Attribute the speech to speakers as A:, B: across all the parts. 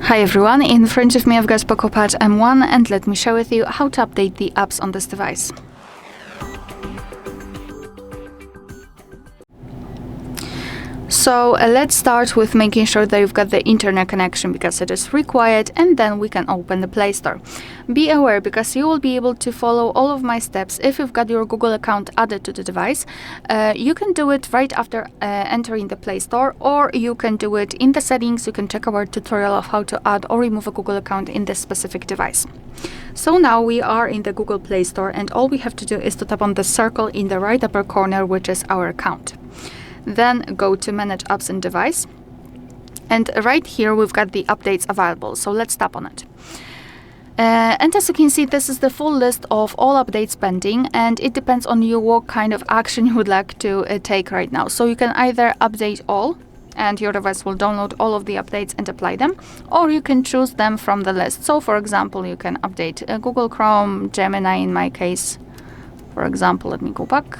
A: Hi everyone, in front of me I've got POCO Pad M1 and let me share with you how to update the apps on this device. So let's start with making sure that you've got the internet connection because it is required, and then we can open the Play Store. Be aware, because you will be able to follow all of my steps if you've got your Google account added to the device. You can do it right after entering the Play Store, or you can do it in the settings. You can check our tutorial of how to add or remove a Google account in this specific device. So now we are in the Google Play Store, and all we have to do is to tap on the circle in the right upper corner, which is our account. Then go to Manage Apps and Device, and right here we've got the updates available, so let's tap on it. And as you can see, this is the full list of all updates pending, and it depends on you what kind of action you would like to take right now. So you can either update all, and your device will download all of the updates and apply them, or you can choose them from the list. So for example, you can update Google Chrome, Gemini in my case, for example. Let me go back.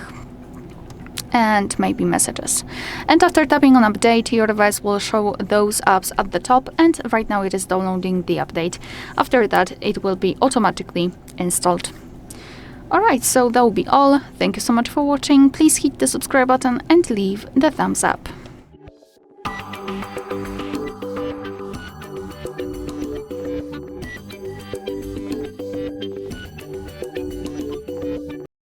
A: And maybe messages. And after tapping on update, your device will show those apps at the top, and right now it is downloading the update. After that, it will be automatically installed. Alright, so that will be all. Thank you so much for watching. Please hit the subscribe button and leave the thumbs up.